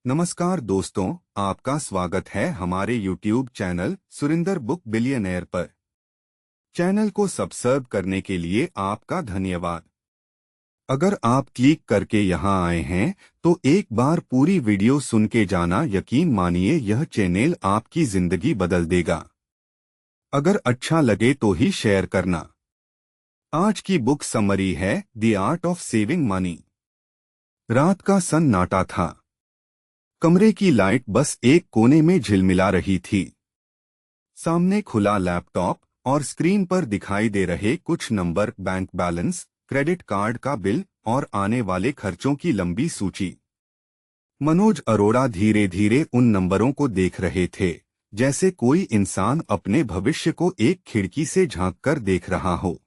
नमस्कार दोस्तों, आपका स्वागत है हमारे YouTube channel Surinder book billionaire पर। चैनल को सब्सक्राइब करने के लिए आपका धन्यवाद। अगर आप क्लिक करके यहां आए हैं तो एक बार पूरी वीडियो सुन के जाना, यकीन मानिए यह चैनल आपकी जिंदगी बदल देगा। अगर अच्छा लगे तो ही शेयर करना। आज की बुक समरी है the art of saving money. रात का सन्नाटा था। कमरे की लाइट बस एक कोने में झिलमिला रही थी। सामने खुला लैपटॉप और स्क्रीन पर दिखाई दे रहे कुछ number, bank balance, credit card का बिल और आने वाले खर्चों की लंबी सूची। मनोज अरोड़ा धीरे धीरे उन नंबरों को देख रहे थे, जैसे कोई इंसान अपने भविष्य को एक खिड़की से झांककर देख रहा हो।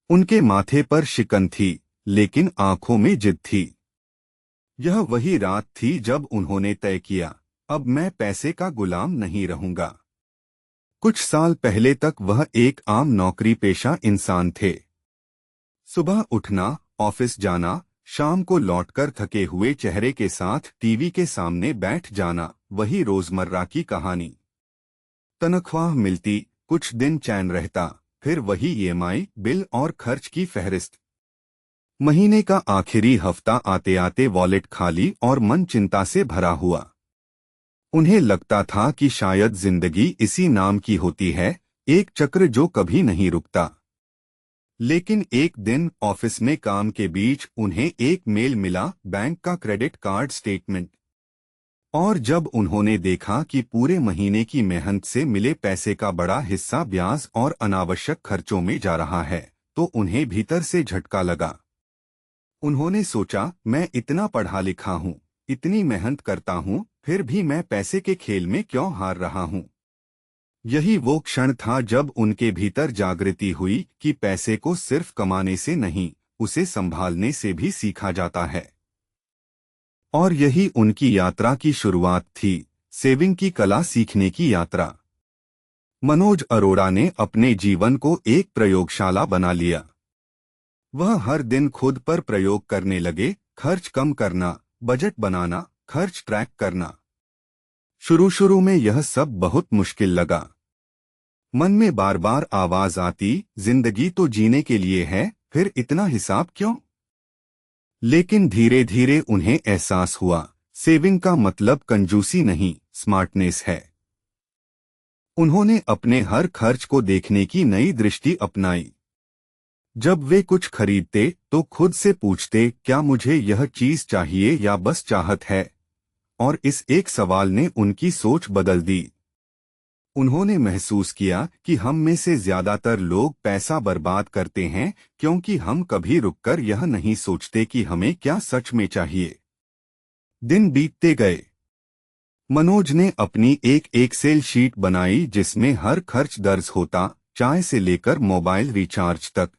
उनके माथे पर शिकन थी, लेकिन आंखों में जिद थी। यह वही रात थी जब उन्होंने तय किया, अब मैं पैसे का गुलाम नहीं रहूंगा। कुछ साल पहले तक वह एक आम नौकरी पेशा इंसान थे। सुबह उठना, ऑफिस जाना, शाम को लौटकर थके हुए चेहरे के साथ टीवी के सामने बैठ जाना, वही रोजमर्रा की कहानी। तनख्वाह मिलती, कुछ दिन चैन रहता, फिर वही ईएमआई, बिल और खर्च की फहरिस्त। महीने का आखिरी हफ्ता आते आते वॉलेट खाली और मन चिंता से भरा हुआ। उन्हें लगता था कि शायद जिंदगी इसी नाम की होती है, एक चक्र जो कभी नहीं रुकता। लेकिन एक दिन ऑफिस में काम के बीच उन्हें एक मेल मिला, बैंक का क्रेडिट कार्ड स्टेटमेंट। और जब उन्होंने देखा कि पूरे महीने की मेहनत से मिले पैसे का बड़ा हिस्सा ब्याज और अनावश्यक खर्चों में जा रहा है, तो उन्हें भीतर से झटका लगा। उन्होंने सोचा, मैं इतना पढ़ा लिखा हूँ, इतनी मेहनत करता हूँ, फिर भी मैं पैसे के खेल में क्यों हार रहा हूँ। यही वो क्षण था जब उनके भीतर जागृति हुई कि पैसे को सिर्फ कमाने से नहीं, उसे संभालने से भी सीखा जाता है। और यही उनकी यात्रा की शुरुआत थी, सेविंग की कला सीखने की यात्रा। मनोज अरोड़ा ने अपने जीवन को एक प्रयोगशाला बना लिया। वह हर दिन खुद पर प्रयोग करने लगे, खर्च कम करना, बजट बनाना, खर्च ट्रैक करना। शुरू शुरू में यह सब बहुत मुश्किल लगा। मन में बार बार आवाज आती, जिंदगी तो जीने के लिए है, फिर इतना हिसाब क्यों। लेकिन धीरे धीरे उन्हें एहसास हुआ, सेविंग का मतलब कंजूसी नहीं, स्मार्टनेस है। उन्होंने अपने हर खर्च को देखने की नई दृष्टि अपनाई। जब वे कुछ खरीदते तो खुद से पूछते, क्या मुझे यह चीज चाहिए या बस चाहत है। और इस एक सवाल ने उनकी सोच बदल दी। उन्होंने महसूस किया कि हम में से ज्यादातर लोग पैसा बर्बाद करते हैं क्योंकि हम कभी रुककर यह नहीं सोचते कि हमें क्या सच में चाहिए। दिन बीतते गए। मनोज ने अपनी एक एक्सेल शीट बनाई जिसमें हर खर्च दर्ज होता, चाय से लेकर मोबाइल रिचार्ज तक।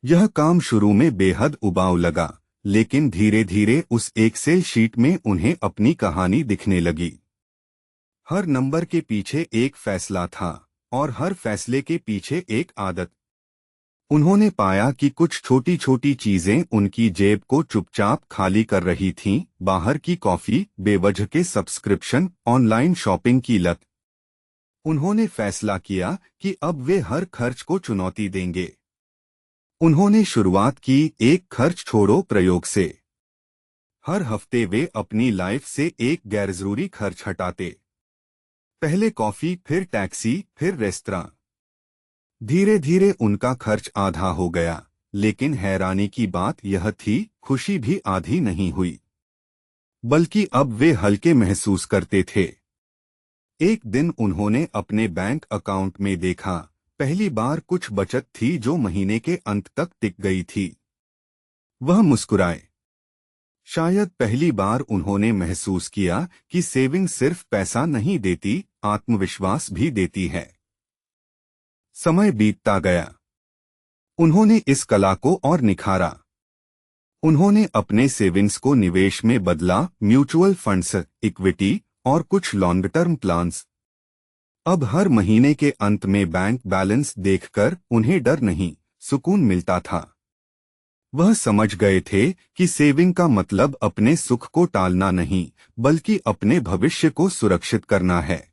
यह काम शुरू में बेहद उबाऊ लगा, लेकिन धीरे धीरे उस एक्सेल शीट में उन्हें अपनी कहानी दिखने लगी। हर नंबर के पीछे एक फैसला था, और हर फैसले के पीछे एक आदत। उन्होंने पाया कि कुछ छोटी छोटी चीजें उनकी जेब को चुपचाप खाली कर रही थीं, बाहर की कॉफी, बेवजह के सब्सक्रिप्शन, ऑनलाइन शॉपिंग की लत। उन्होंने फैसला किया कि अब वे हर खर्च को चुनौती देंगे। उन्होंने शुरुआत की एक खर्च छोड़ो प्रयोग से। हर हफ्ते वे अपनी लाइफ से एक गैरजरूरी खर्च हटाते। पहले कॉफी, फिर टैक्सी, फिर रेस्तरां। धीरे धीरे उनका खर्च आधा हो गया, लेकिन हैरानी की बात यह थी, खुशी भी आधी नहीं हुई, बल्कि अब वे हल्के महसूस करते थे। एक दिन उन्होंने अपने बैंक अकाउंट में देखा, पहली बार कुछ बचत थी जो महीने के अंत तक टिक गई थी। वह मुस्कुराए। शायद पहली बार उन्होंने महसूस किया कि सेविंग सिर्फ पैसा नहीं देती, आत्मविश्वास भी देती है। समय बीतता गया। उन्होंने इस कला को और निखारा। उन्होंने अपने सेविंग्स को निवेश में बदला, म्यूचुअल फंड्स, इक्विटी और कुछ लॉन्ग टर्म प्लान्स। अब हर महीने के अंत में बैंक बैलेंस देखकर उन्हें डर नहीं, सुकून मिलता था। वह समझ गए थे कि सेविंग का मतलब अपने सुख को टालना नहीं, बल्कि अपने भविष्य को सुरक्षित करना है।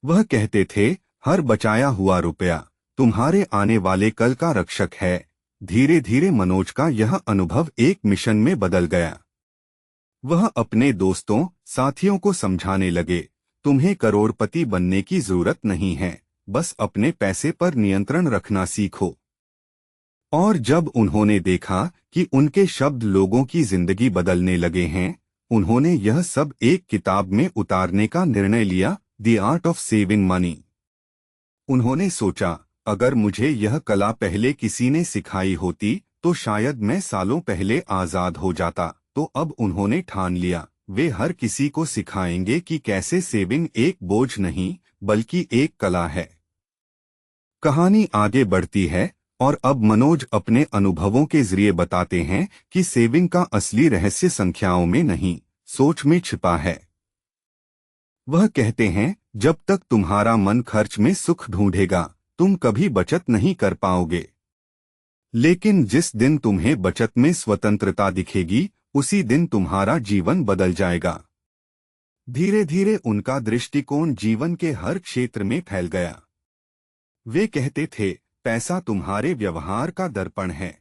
वह कहते थे, हर बचाया हुआ रुपया तुम्हारे आने वाले कल का रक्षक है। धीरे धीरे मनोज का यह अनुभव एक मिशन में बदल गया। वह अपने दोस्तों साथियों को समझाने लगे, तुम्हें करोड़पति बनने की जरूरत नहीं है, बस अपने पैसे पर नियंत्रण रखना सीखो। और जब उन्होंने देखा कि उनके शब्द लोगों की जिंदगी बदलने लगे हैं, उन्होंने यह सब एक किताब में उतारने का निर्णय लिया, the art of saving money. उन्होंने सोचा, अगर मुझे यह कला पहले किसी ने सिखाई होती तो शायद मैं सालों पहले आजाद हो जाता। तो अब उन्होंने ठान लिया, वे हर किसी को सिखाएंगे कि कैसे सेविंग एक बोझ नहीं बल्कि एक कला है। कहानी आगे बढ़ती है और अब मनोज अपने अनुभवों के जरिए बताते हैं कि सेविंग का असली रहस्य संख्याओं में नहीं, सोच में छिपा है। वह कहते हैं, जब तक तुम्हारा मन खर्च में सुख ढूंढेगा, तुम कभी बचत नहीं कर पाओगे। लेकिन जिस दिन तुम्हें बचत में स्वतंत्रता दिखेगी, उसी दिन तुम्हारा जीवन बदल जाएगा। धीरे धीरे उनका दृष्टिकोण जीवन के हर क्षेत्र में फैल गया। वे कहते थे, पैसा तुम्हारे व्यवहार का दर्पण है।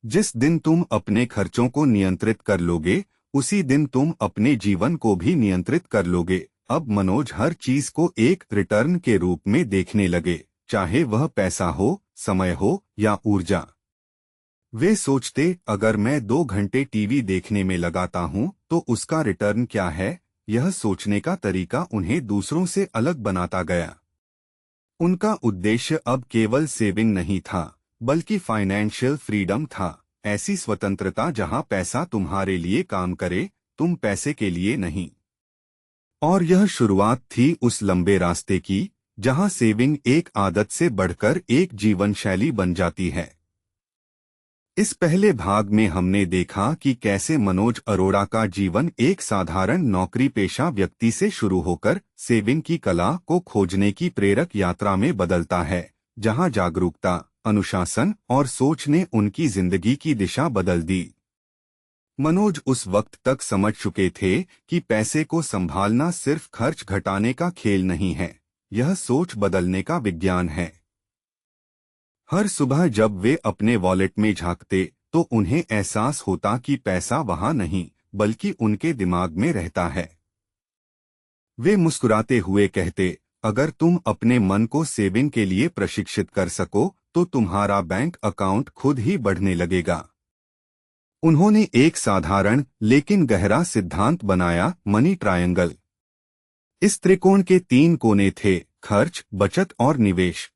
जिस दिन तुम अपने खर्चों को नियंत्रित कर लोगे, उसी दिन तुम अपने जीवन को भी नियंत्रित कर लोगे। अब मनोज हर चीज को एक रिटर्न के रूप में देखने लगे, चाहे वह पैसा हो, समय हो या ऊर्जा। वे सोचते, अगर मैं 2 घंटे टीवी देखने में लगाता हूं तो उसका रिटर्न क्या है। यह सोचने का तरीका उन्हें दूसरों से अलग बनाता गया। उनका उद्देश्य अब केवल सेविंग नहीं था, बल्कि फाइनेंशियल फ्रीडम था। ऐसी स्वतंत्रता जहां पैसा तुम्हारे लिए काम करे, तुम पैसे के लिए नहीं। और यह शुरुआत थी उस लंबे रास्ते की, जहां सेविंग एक आदत से बढ़कर एक जीवन शैली बन जाती है। इस पहले भाग में हमने देखा कि कैसे मनोज अरोड़ा का जीवन एक साधारण नौकरी पेशा व्यक्ति से शुरू होकर सेविंग की कला को खोजने की प्रेरक यात्रा में बदलता है, जहां जागरूकता, अनुशासन और सोच ने उनकी जिंदगी की दिशा बदल दी। मनोज उस वक्त तक समझ चुके थे कि पैसे को संभालना सिर्फ खर्च घटाने का खेल नहीं है, यह सोच बदलने का विज्ञान है। हर सुबह जब वे अपने वॉलेट में झांकते तो उन्हें एहसास होता कि पैसा वहां नहीं, बल्कि उनके दिमाग में रहता है। वे मुस्कुराते हुए कहते, अगर तुम अपने मन को सेविंग के लिए प्रशिक्षित कर सको तो तुम्हारा बैंक अकाउंट खुद ही बढ़ने लगेगा। उन्होंने एक साधारण लेकिन गहरा सिद्धांत बनाया, मनी ट्रायंगल। इस त्रिकोण के 3 कोने थे, खर्च, बचत और निवेश।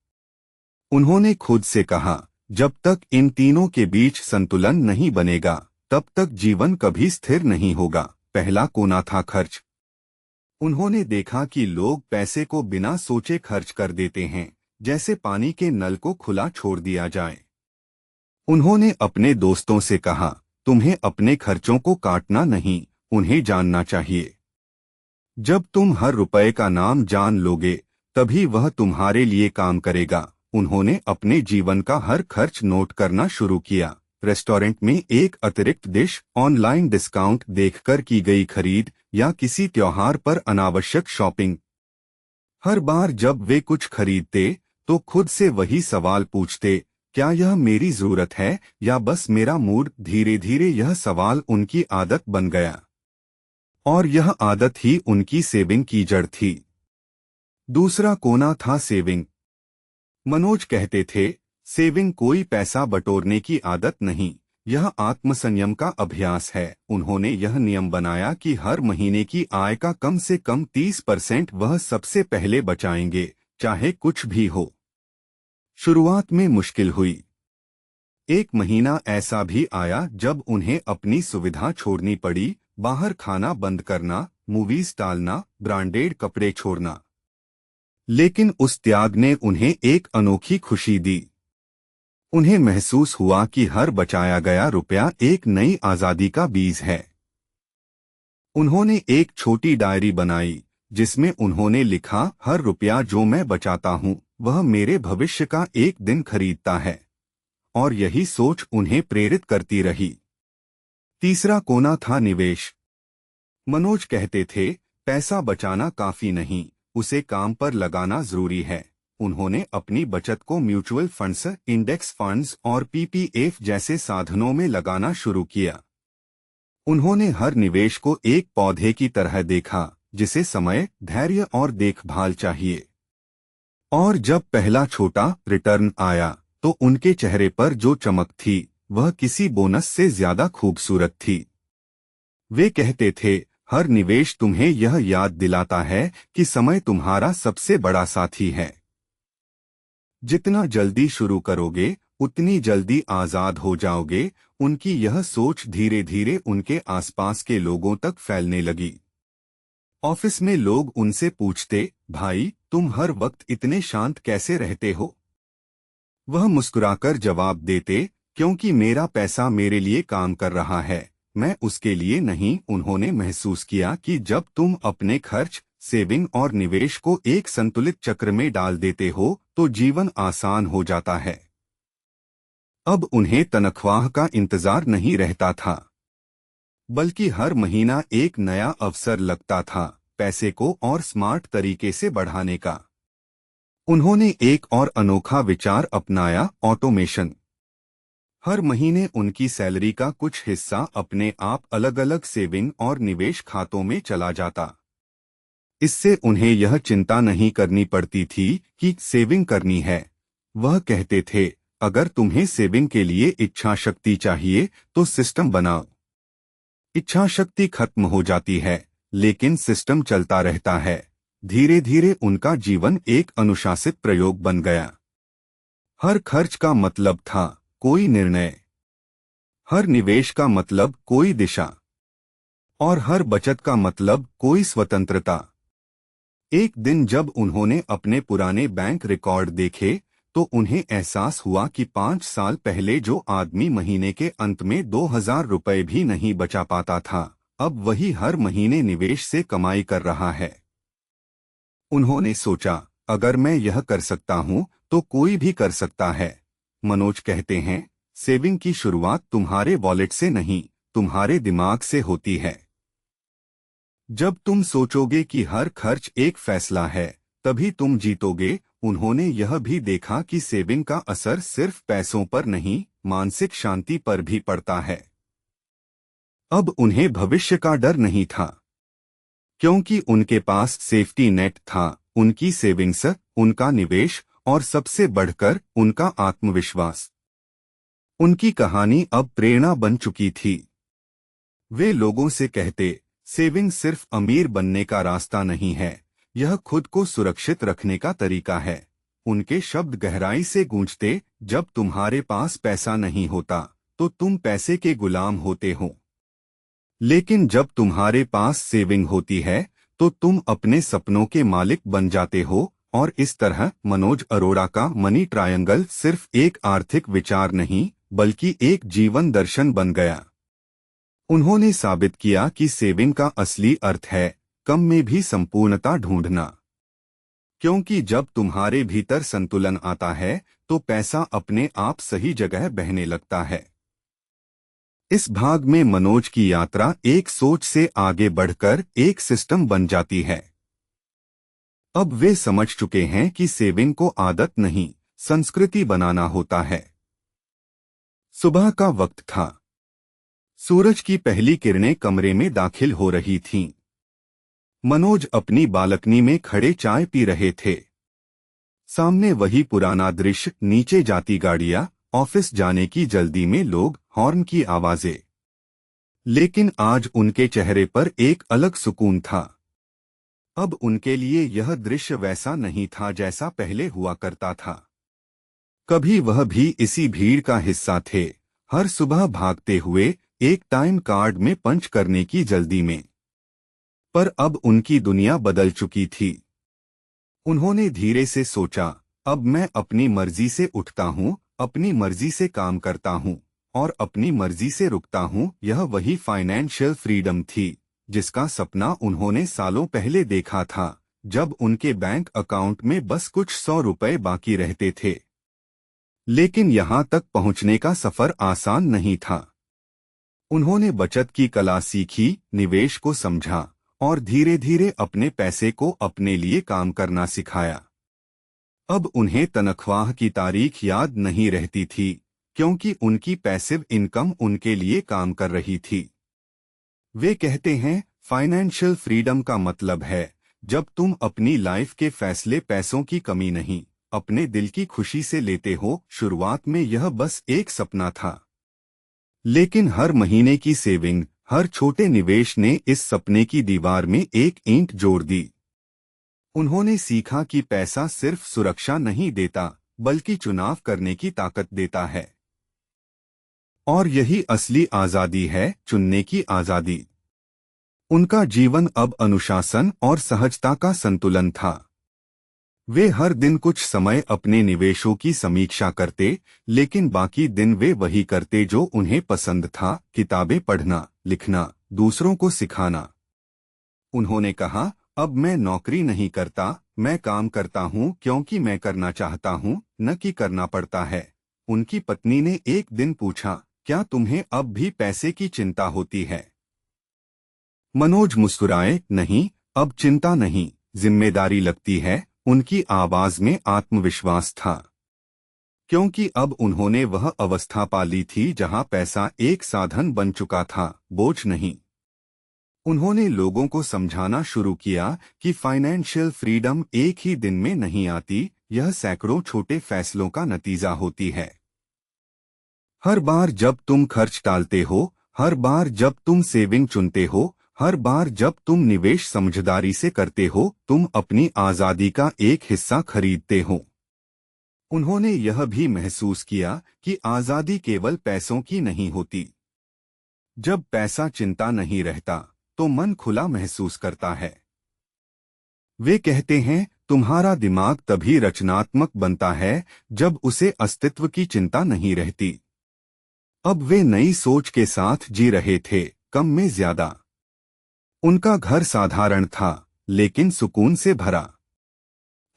उन्होंने खुद से कहा, जब तक इन तीनों के बीच संतुलन नहीं बनेगा, तब तक जीवन कभी स्थिर नहीं होगा। पहला कोना था खर्च। उन्होंने देखा कि लोग पैसे को बिना सोचे खर्च कर देते हैं, जैसे पानी के नल को खुला छोड़ दिया जाए। उन्होंने अपने दोस्तों से कहा, तुम्हें अपने खर्चों को काटना नहीं, उन्हें जानना चाहिए। जब तुम हर रुपए का नाम जान लोगे, तभी वह तुम्हारे लिए काम करेगा। उन्होंने अपने जीवन का हर खर्च नोट करना शुरू किया। रेस्टोरेंट में एक अतिरिक्त डिश, ऑनलाइन डिस्काउंट देखकर की गई खरीद या किसी त्योहार पर अनावश्यक शॉपिंग। हर बार जब वे कुछ खरीदते तो खुद से वही सवाल पूछते, क्या यह मेरी जरूरत है या बस मेरा मूड। धीरे धीरे यह सवाल उनकी आदत बन गया और यह आदत ही उनकी सेविंग की जड़ थी। दूसरा कोना था सेविंग। मनोज कहते थे, सेविंग कोई पैसा बटोरने की आदत नहीं, यह आत्मसंयम का अभ्यास है। उन्होंने यह नियम बनाया कि हर महीने की आय का कम से कम 30% वह सबसे पहले बचाएंगे, चाहे कुछ भी हो। शुरुआत में मुश्किल हुई। एक महीना ऐसा भी आया जब उन्हें अपनी सुविधा छोड़नी पड़ी, बाहर खाना बंद करना, मूवीज टालना, ब्रांडेड कपड़े छोड़ना। लेकिन उस त्याग ने उन्हें एक अनोखी खुशी दी। उन्हें महसूस हुआ कि हर बचाया गया रुपया एक नई आजादी का बीज है। उन्होंने एक छोटी डायरी बनाई, जिसमें उन्होंने लिखा, हर रुपया जो मैं बचाता हूँ, वह मेरे भविष्य का एक दिन खरीदता है। और यही सोच उन्हें प्रेरित करती रही। तीसरा कोना था निवेश। मनोज कहते थे, पैसा बचाना काफी नहीं, उसे काम पर लगाना जरूरी है। उन्होंने अपनी बचत को म्यूचुअल फंड्स, इंडेक्स फंड्स और पीपीएफ जैसे साधनों में लगाना शुरू किया। उन्होंने हर निवेश को एक पौधे की तरह देखा, जिसे समय, धैर्य और देखभाल चाहिए। और जब पहला छोटा रिटर्न आया, तो उनके चेहरे पर जो चमक थी, वह किसी बोनस से ज्यादा खूबसूरत थी। वे कहते थे, हर निवेश तुम्हें यह याद दिलाता है कि समय तुम्हारा सबसे बड़ा साथी है। जितना जल्दी शुरू करोगे, उतनी जल्दी आजाद हो जाओगे। उनकी यह सोच धीरे धीरे उनके आसपास के लोगों तक फैलने लगी। ऑफिस में लोग उनसे पूछते, भाई, तुम हर वक्त इतने शांत कैसे रहते हो? वह मुस्कुराकर जवाब देते, क्योंकि मेरा पैसा मेरे लिए काम कर रहा है, मैं उसके लिए नहीं। उन्होंने महसूस किया कि जब तुम अपने खर्च, सेविंग और निवेश को एक संतुलित चक्र में डाल देते हो, तो जीवन आसान हो जाता है। अब उन्हें तनख्वाह का इंतजार नहीं रहता था, बल्कि हर महीना एक नया अवसर लगता था पैसे को और स्मार्ट तरीके से बढ़ाने का। उन्होंने एक और अनोखा विचार अपनाया, ऑटोमेशन। हर महीने उनकी सैलरी का कुछ हिस्सा अपने आप अलग अलग सेविंग और निवेश खातों में चला जाता। इससे उन्हें यह चिंता नहीं करनी पड़ती थी कि सेविंग करनी है। वह कहते थे, अगर तुम्हें सेविंग के लिए इच्छा शक्ति चाहिए तो सिस्टम बनाओ। इच्छा शक्ति खत्म हो जाती है, लेकिन सिस्टम चलता रहता है। धीरे धीरे उनका जीवन एक अनुशासित प्रयोग बन गया। हर खर्च का मतलब था कोई निर्णय, हर निवेश का मतलब कोई दिशा, और हर बचत का मतलब कोई स्वतंत्रता। एक दिन जब उन्होंने अपने पुराने बैंक रिकॉर्ड देखे, तो उन्हें एहसास हुआ कि 5 साल पहले जो आदमी महीने के अंत में 2000 रुपये भी नहीं बचा पाता था, अब वही हर महीने निवेश से कमाई कर रहा है। उन्होंने सोचा, अगर मैं यह कर सकता हूं, तो कोई भी कर सकता है। मनोज कहते हैं, सेविंग की शुरुआत तुम्हारे वॉलेट से नहीं, तुम्हारे दिमाग से होती है। जब तुम सोचोगे कि हर खर्च एक फैसला है, तभी तुम जीतोगे। उन्होंने यह भी देखा कि सेविंग का असर सिर्फ पैसों पर नहीं, मानसिक शांति पर भी पड़ता है। अब उन्हें भविष्य का डर नहीं था, क्योंकि उनके पास सेफ्टी नेट था, उनकी सेविंग्स, उनका निवेश और सबसे बढ़कर उनका आत्मविश्वास। उनकी कहानी अब प्रेरणा बन चुकी थी। वे लोगों से कहते, सेविंग सिर्फ अमीर बनने का रास्ता नहीं है, यह खुद को सुरक्षित रखने का तरीका है। उनके शब्द गहराई से गूंजते, जब तुम्हारे पास पैसा नहीं होता, तो तुम पैसे के गुलाम होते हो। लेकिन जब तुम्हारे पास सेविंग होती है, तो तुम अपने सपनों के मालिक बन जाते हो। और इस तरह मनोज अरोड़ा का मनी ट्रायंगल सिर्फ एक आर्थिक विचार नहीं, बल्कि एक जीवन दर्शन बन गया। उन्होंने साबित किया कि सेविंग का असली अर्थ है कम में भी संपूर्णता ढूंढना। क्योंकि जब तुम्हारे भीतर संतुलन आता है, तो पैसा अपने आप सही जगह बहने लगता है। इस भाग में मनोज की यात्रा एक सोच से आगे बढ़कर एक सिस्टम बन जाती है। अब वे समझ चुके हैं कि सेविंग को आदत नहीं, संस्कृति बनाना होता है। सुबह का वक्त था। सूरज की पहली किरणें कमरे में दाखिल हो रही थीं। मनोज अपनी बालकनी में खड़े चाय पी रहे थे। सामने वही पुराना दृश्य, नीचे जाती गाड़ियां, ऑफिस जाने की जल्दी में लोग, हॉर्न की आवाजें। लेकिन आज उनके चेहरे पर एक अलग सुकून था। अब उनके लिए यह दृश्य वैसा नहीं था जैसा पहले हुआ करता था। कभी वह भी इसी भीड़ का हिस्सा थे, हर सुबह भागते हुए, एक टाइम कार्ड में पंच करने की जल्दी में। पर अब उनकी दुनिया बदल चुकी थी। उन्होंने धीरे से सोचा, अब मैं अपनी मर्जी से उठता हूँ, अपनी मर्जी से काम करता हूँ, और अपनी मर्जी से रुकता हूँ। यह वही फाइनेंशियल फ्रीडम थी, जिसका सपना उन्होंने सालों पहले देखा था, जब उनके बैंक अकाउंट में बस कुछ 100 रुपए बाकी रहते थे। लेकिन यहाँ तक पहुँचने का सफर आसान नहीं था। उन्होंने बचत की कला सीखी, निवेश को समझा और धीरे धीरे अपने पैसे को अपने लिए काम करना सिखाया। अब उन्हें तनख्वाह की तारीख याद नहीं रहती थी, क्योंकि उनकी पैसिव इनकम उनके लिए काम कर रही थी। वे कहते हैं, फाइनेंशियल फ्रीडम का मतलब है जब तुम अपनी लाइफ के फैसले पैसों की कमी नहीं, अपने दिल की खुशी से लेते हो। शुरुआत में यह बस एक सपना था, लेकिन हर महीने की सेविंग, हर छोटे निवेश ने इस सपने की दीवार में एक ईंट जोड़ दी। उन्होंने सीखा कि पैसा सिर्फ सुरक्षा नहीं देता, बल्कि चुनाव करने की ताकत देता है। और यही असली आजादी है, चुनने की आजादी। उनका जीवन अब अनुशासन और सहजता का संतुलन था। वे हर दिन कुछ समय अपने निवेशों की समीक्षा करते, लेकिन बाकी दिन वे वही करते जो उन्हें पसंद था, किताबें पढ़ना, लिखना, दूसरों को सिखाना। उन्होंने कहा, अब मैं नौकरी नहीं करता, मैं काम करता हूँ क्योंकि मैं करना चाहता हूँ, न कि करना पड़ता है। उनकी पत्नी ने एक दिन पूछा, क्या तुम्हें अब भी पैसे की चिंता होती है? मनोज मुस्कुराए, नहीं, अब चिंता नहीं, जिम्मेदारी लगती है। उनकी आवाज में आत्मविश्वास था, क्योंकि अब उन्होंने वह अवस्था पा ली थी जहां पैसा एक साधन बन चुका था, बोझ नहीं। उन्होंने लोगों को समझाना शुरू किया कि फाइनेंशियल फ्रीडम एक ही दिन में नहीं आती, यह सैकड़ों छोटे फैसलों का नतीजा होती है। हर बार जब तुम खर्च टालते हो, हर बार जब तुम सेविंग चुनते हो, हर बार जब तुम निवेश समझदारी से करते हो, तुम अपनी आजादी का एक हिस्सा खरीदते हो। उन्होंने यह भी महसूस किया कि आजादी केवल पैसों की नहीं होती। जब पैसा चिंता नहीं रहता, तो मन खुला महसूस करता है। वे कहते हैं, तुम्हारा दिमाग तभी रचनात्मक बनता है जब उसे अस्तित्व की चिंता नहीं रहती। अब वे नई सोच के साथ जी रहे थे, कम में ज्यादा। उनका घर साधारण था, लेकिन सुकून से भरा।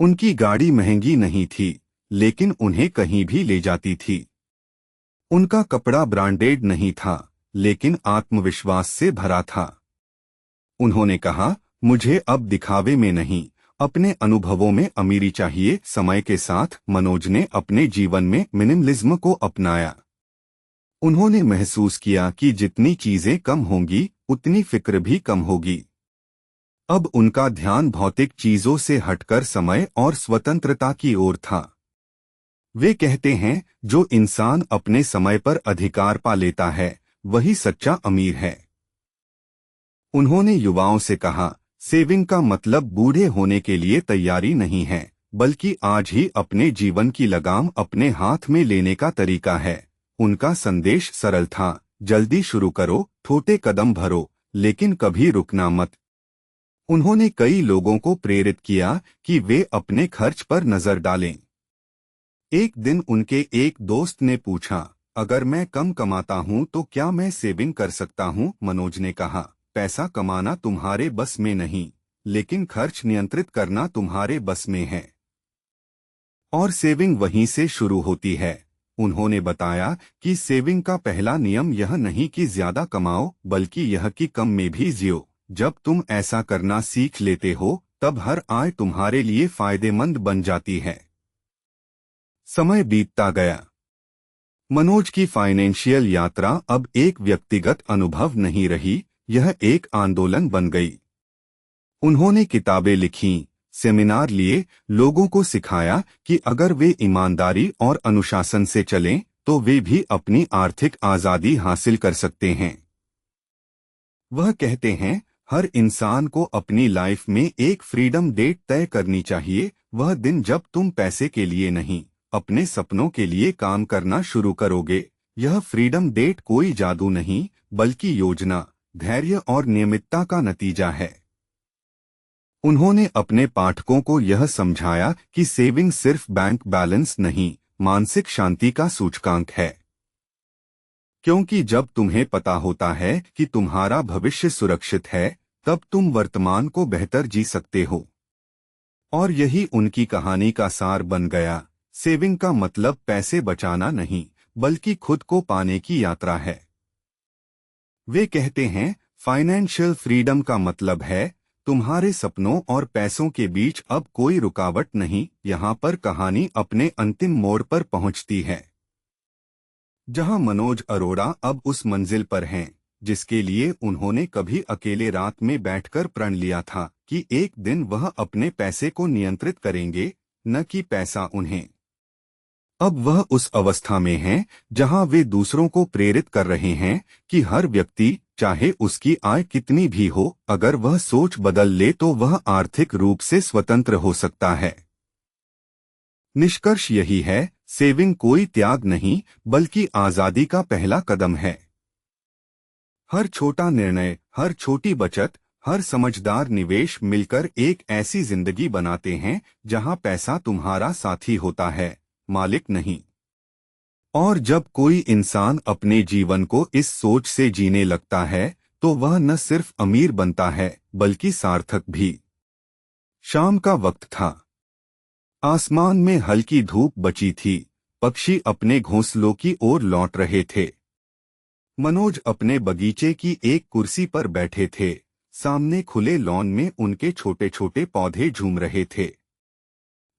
उनकी गाड़ी महंगी नहीं थी, लेकिन उन्हें कहीं भी ले जाती थी। उनका कपड़ा ब्रांडेड नहीं था, लेकिन आत्मविश्वास से भरा था। उन्होंने कहा, मुझे अब दिखावे में नहीं, अपने अनुभवों में अमीरी चाहिए। समय के साथ मनोज ने अपने जीवन में मिनिमलिज्म को अपनाया। उन्होंने महसूस किया कि जितनी चीजें कम होंगी, उतनी फिक्र भी कम होगी। अब उनका ध्यान भौतिक चीजों से हटकर समय और स्वतंत्रता की ओर था। वे कहते हैं, जो इंसान अपने समय पर अधिकार पा लेता है, वही सच्चा अमीर है। उन्होंने युवाओं से कहा, सेविंग का मतलब बूढ़े होने के लिए तैयारी नहीं है, बल्कि आज ही अपने जीवन की लगाम अपने हाथ में लेने का तरीका है। उनका संदेश सरल था, जल्दी शुरू करो, छोटे कदम भरो, लेकिन कभी रुकना मत। उन्होंने कई लोगों को प्रेरित किया कि वे अपने खर्च पर नजर डालें। एक दिन उनके एक दोस्त ने पूछा, अगर मैं कम कमाता हूं तो क्या मैं सेविंग कर सकता हूं? मनोज ने कहा, पैसा कमाना तुम्हारे बस में नहीं, लेकिन खर्च नियंत्रित करना तुम्हारे बस में है। और सेविंग वहीं से शुरू होती है। उन्होंने बताया कि सेविंग का पहला नियम यह नहीं कि ज्यादा कमाओ, बल्कि यह कि कम में भी जियो। जब तुम ऐसा करना सीख लेते हो, तब हर आय तुम्हारे लिए फायदेमंद बन जाती है। समय बीतता गया। मनोज की फाइनेंशियल यात्रा अब एक व्यक्तिगत अनुभव नहीं रही, यह एक आंदोलन बन गई। उन्होंने किताबें लिखीं, सेमिनार लिए, लोगों को सिखाया कि अगर वे ईमानदारी और अनुशासन से चलें, तो वे भी अपनी आर्थिक आजादी हासिल कर सकते हैं। वह कहते हैं, हर इंसान को अपनी लाइफ में एक फ्रीडम डेट तय करनी चाहिए, वह दिन जब तुम पैसे के लिए नहीं, अपने सपनों के लिए काम करना शुरू करोगे। यह फ्रीडम डेट कोई जादू नहीं, बल्कि योजना, धैर्य और नियमितता का नतीजा है। उन्होंने अपने पाठकों को यह समझाया कि सेविंग सिर्फ बैंक बैलेंस नहीं, मानसिक शांति का सूचकांक है। क्योंकि जब तुम्हें पता होता है कि तुम्हारा भविष्य सुरक्षित है, तब तुम वर्तमान को बेहतर जी सकते हो। और यही उनकी कहानी का सार बन गया। सेविंग का मतलब पैसे बचाना नहीं, बल्कि खुद को पाने की यात्रा है। वे कहते हैं, फाइनेंशियल फ्रीडम का मतलब है तुम्हारे सपनों और पैसों के बीच अब कोई रुकावट नहीं। यहाँ पर कहानी अपने अंतिम मोड़ पर पहुंचती है, जहां मनोज अरोड़ा अब उस मंजिल पर हैं जिसके लिए उन्होंने कभी अकेले रात में बैठकर प्रण लिया था कि एक दिन वह अपने पैसे को नियंत्रित करेंगे, न कि पैसा उन्हें। अब वह उस अवस्था में हैं जहां वे दूसरों को प्रेरित कर रहे हैं कि हर व्यक्ति, चाहे उसकी आय कितनी भी हो, अगर वह सोच बदल ले तो वह आर्थिक रूप से स्वतंत्र हो सकता है। निष्कर्ष यही है, सेविंग कोई त्याग नहीं, बल्कि आजादी का पहला कदम है। हर छोटा निर्णय, हर छोटी बचत, हर समझदार निवेश मिलकर एक ऐसी जिंदगी बनाते हैं जहां पैसा तुम्हारा साथी होता है, मालिक नहीं। और जब कोई इंसान अपने जीवन को इस सोच से जीने लगता है तो वह न सिर्फ अमीर बनता है, बल्कि सार्थक भी। शाम का वक्त था। आसमान में हल्की धूप बची थी। पक्षी अपने घोंसलों की ओर लौट रहे थे। मनोज अपने बगीचे की एक कुर्सी पर बैठे थे। सामने खुले लॉन में उनके छोटे छोटे पौधे झूम रहे थे।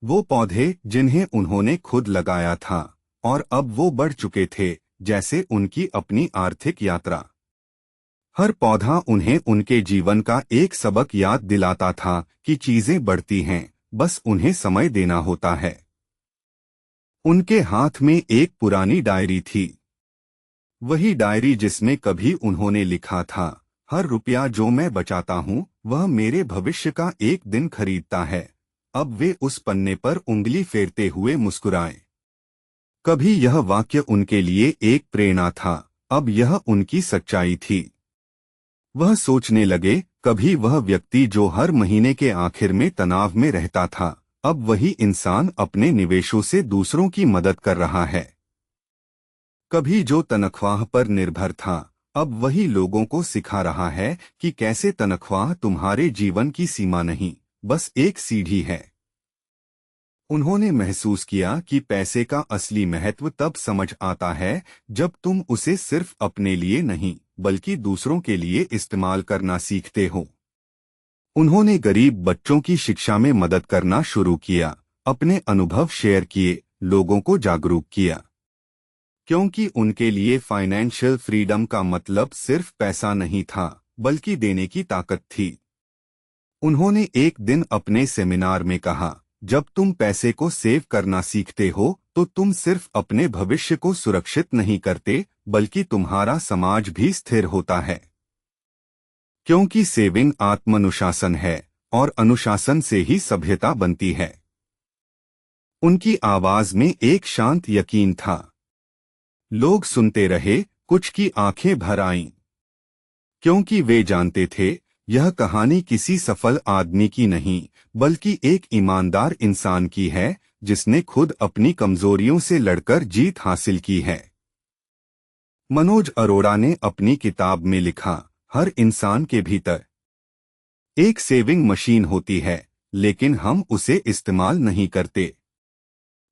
वो पौधे जिन्हें उन्होंने खुद लगाया था, और अब वो बढ़ चुके थे जैसे उनकी अपनी आर्थिक यात्रा। हर पौधा उन्हें उनके जीवन का एक सबक याद दिलाता था कि चीजें बढ़ती हैं, बस उन्हें समय देना होता है। उनके हाथ में एक पुरानी डायरी थी, वही डायरी जिसमें कभी उन्होंने लिखा था, हर रुपया जो मैं बचाता हूँ वह मेरे भविष्य का एक दिन खरीदता है। अब वे उस पन्ने पर उंगली फेरते हुए मुस्कुराए। कभी यह वाक्य उनके लिए एक प्रेरणा था, अब यह उनकी सच्चाई थी। वह सोचने लगे, कभी वह व्यक्ति जो हर महीने के आखिर में तनाव में रहता था, अब वही इंसान अपने निवेशों से दूसरों की मदद कर रहा है। कभी जो तनख्वाह पर निर्भर था, अब वही लोगों को सिखा रहा है कि कैसे तनख्वाह तुम्हारे जीवन की सीमा नहीं, बस एक सीढ़ी है। उन्होंने महसूस किया कि पैसे का असली महत्व तब समझ आता है जब तुम उसे सिर्फ अपने लिए नहीं, बल्कि दूसरों के लिए इस्तेमाल करना सीखते हो। उन्होंने गरीब बच्चों की शिक्षा में मदद करना शुरू किया, अपने अनुभव शेयर किए, लोगों को जागरूक किया। क्योंकि उनके लिए फाइनेंशियल फ्रीडम का मतलब सिर्फ पैसा नहीं था, बल्कि देने की ताकत थी। उन्होंने एक दिन अपने सेमिनार में कहा, जब तुम पैसे को सेव करना सीखते हो तो तुम सिर्फ अपने भविष्य को सुरक्षित नहीं करते, बल्कि तुम्हारा समाज भी स्थिर होता है। क्योंकि सेविंग आत्मानुशासन है, और अनुशासन से ही सभ्यता बनती है। उनकी आवाज में एक शांत यकीन था। लोग सुनते रहे, कुछ की आंखें भर आईं, क्योंकि वे जानते थे यह कहानी किसी सफल आदमी की नहीं, बल्कि एक ईमानदार इंसान की है जिसने खुद अपनी कमजोरियों से लड़कर जीत हासिल की है। मनोज अरोड़ा ने अपनी किताब में लिखा, हर इंसान के भीतर एक सेविंग मशीन होती है, लेकिन हम उसे इस्तेमाल नहीं करते,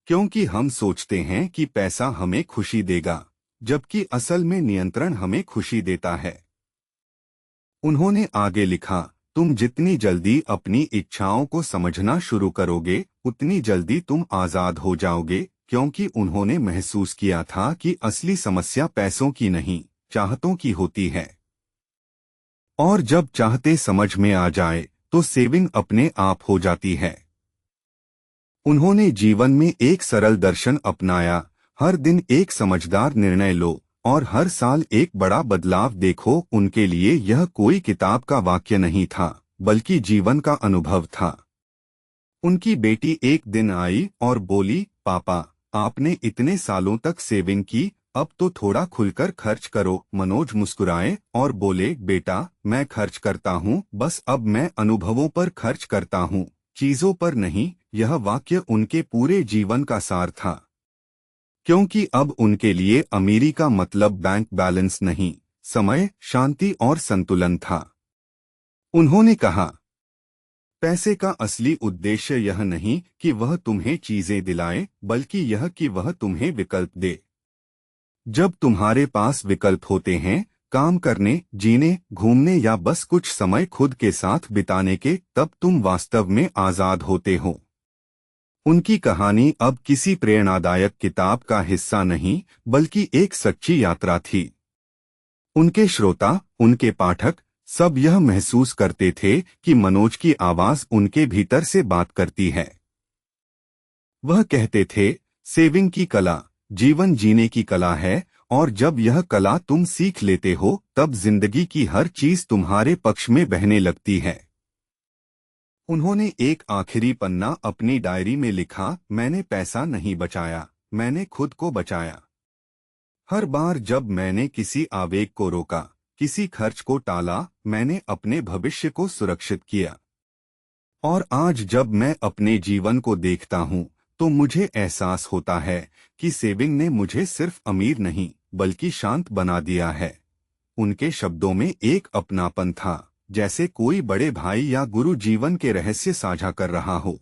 क्योंकि हम सोचते हैं कि पैसा हमें खुशी देगा, जबकि असल में नियंत्रण हमें खुशी देता है। उन्होंने आगे लिखा, तुम जितनी जल्दी अपनी इच्छाओं को समझना शुरू करोगे, उतनी जल्दी तुम आजाद हो जाओगे। क्योंकि उन्होंने महसूस किया था कि असली समस्या पैसों की नहीं, चाहतों की होती है। और जब चाहते समझ में आ जाए तो सेविंग अपने आप हो जाती है। उन्होंने जीवन में एक सरल दर्शन अपनाया, हर दिन एक समझदार निर्णय लो और हर साल एक बड़ा बदलाव देखो। उनके लिए यह कोई किताब का वाक्य नहीं था, बल्कि जीवन का अनुभव था। उनकी बेटी एक दिन आई और बोली, पापा, आपने इतने सालों तक सेविंग की, अब तो थोड़ा खुलकर खर्च करो। मनोज मुस्कुराए और बोले, बेटा, मैं खर्च करता हूँ, बस अब मैं अनुभवों पर खर्च करता हूँ, चीजों पर नहीं। यह वाक्य उनके पूरे जीवन का सार था। क्योंकि अब उनके लिए अमीरी का मतलब बैंक बैलेंस नहीं, समय, शांति और संतुलन था। उन्होंने कहा, पैसे का असली उद्देश्य यह नहीं कि वह तुम्हें चीजें दिलाए, बल्कि यह कि वह तुम्हें विकल्प दे। जब तुम्हारे पास विकल्प होते हैं, काम करने, जीने, घूमने या बस कुछ समय खुद के साथ बिताने के, तब तुम वास्तव में आजाद होते हो। उनकी कहानी अब किसी प्रेरणादायक किताब का हिस्सा नहीं, बल्कि एक सच्ची यात्रा थी। उनके श्रोता, उनके पाठक, सब यह महसूस करते थे कि मनोज की आवाज उनके भीतर से बात करती है। वह कहते थे, सेविंग की कला जीवन जीने की कला है, और जब यह कला तुम सीख लेते हो, तब जिंदगी की हर चीज तुम्हारे पक्ष में बहने लगती है। उन्होंने एक आखिरी पन्ना अपनी डायरी में लिखा, मैंने पैसा नहीं बचाया, मैंने खुद को बचाया। हर बार जब मैंने किसी आवेग को रोका, किसी खर्च को टाला, मैंने अपने भविष्य को सुरक्षित किया। और आज जब मैं अपने जीवन को देखता हूँ, तो मुझे एहसास होता है कि सेविंग ने मुझे सिर्फ अमीर नहीं, बल्कि शांत बना दिया है। उनके शब्दों में एक अपनापन था, जैसे कोई बड़े भाई या गुरु जीवन के रहस्य साझा कर रहा हो।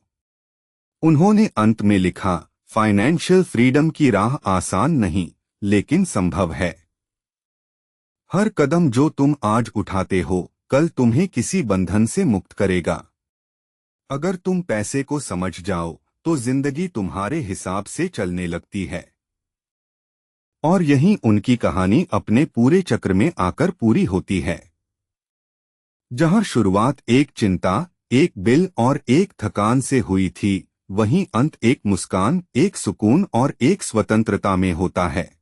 उन्होंने अंत में लिखा, फाइनेंशियल फ्रीडम की राह आसान नहीं, लेकिन संभव है। हर कदम जो तुम आज उठाते हो, कल तुम्हें किसी बंधन से मुक्त करेगा। अगर तुम पैसे को समझ जाओ, तो जिंदगी तुम्हारे हिसाब से चलने लगती है। और यहीं उनकी कहानी अपने पूरे चक्र में आकर पूरी होती है। जहां शुरुआत एक चिंता, एक बिल और एक थकान से हुई थी, वहीं अंत एक मुस्कान, एक सुकून और एक स्वतंत्रता में होता है।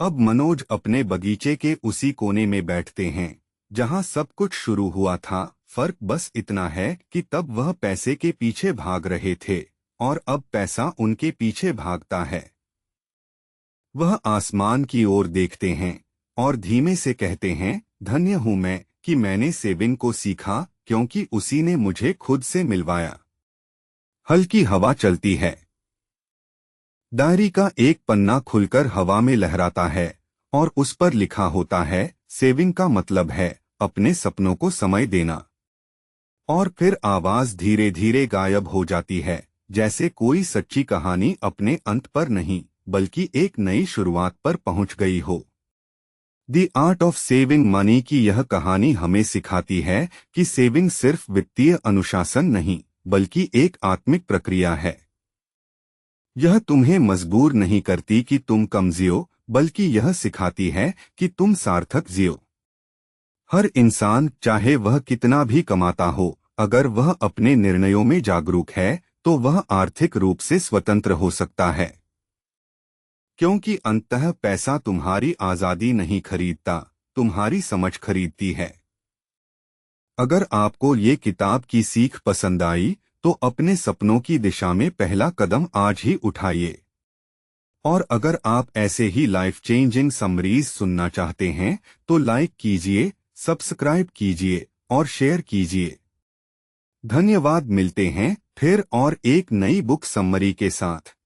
अब मनोज अपने बगीचे के उसी कोने में बैठते हैं, जहां सब कुछ शुरू हुआ था। फर्क बस इतना है कि तब वह पैसे के पीछे भाग रहे थे, और अब पैसा उनके पीछे भागता है। वह आसमान की ओर देखते हैं और धीमे से कहते हैं, धन्य हूं मैं कि मैंने सेविंग को सीखा, क्योंकि उसी ने मुझे खुद से मिलवाया। हल्की हवा चलती है। डायरी का एक पन्ना खुलकर हवा में लहराता है, और उस पर लिखा होता है, सेविंग का मतलब है अपने सपनों को समय देना। और फिर आवाज धीरे धीरे गायब हो जाती है, जैसे कोई सच्ची कहानी अपने अंत पर नहीं, बल्कि एक नई शुरुआत पर पहुंच गई हो। The art of saving money की यह कहानी हमें सिखाती है कि सेविंग सिर्फ वित्तीय अनुशासन नहीं, बल्कि एक आत्मिक प्रक्रिया है। यह तुम्हें मजबूर नहीं करती कि तुम कम जियो, बल्कि यह सिखाती है कि तुम सार्थक जियो। हर इंसान, चाहे वह कितना भी कमाता हो, अगर वह अपने निर्णयों में जागरूक है, तो वह आर्थिक रूप से स्वतंत्र हो सकता है। क्योंकि अंततः पैसा तुम्हारी आजादी नहीं खरीदता, तुम्हारी समझ खरीदती है। अगर आपको ये किताब की सीख पसंद आई, तो अपने सपनों की दिशा में पहला कदम आज ही उठाइए। और अगर आप ऐसे ही लाइफ चेंजिंग समरीज सुनना चाहते हैं, तो लाइक कीजिए, सब्सक्राइब कीजिए और शेयर कीजिए। धन्यवाद। मिलते हैं फिर और एक नई बुक समरी के साथ।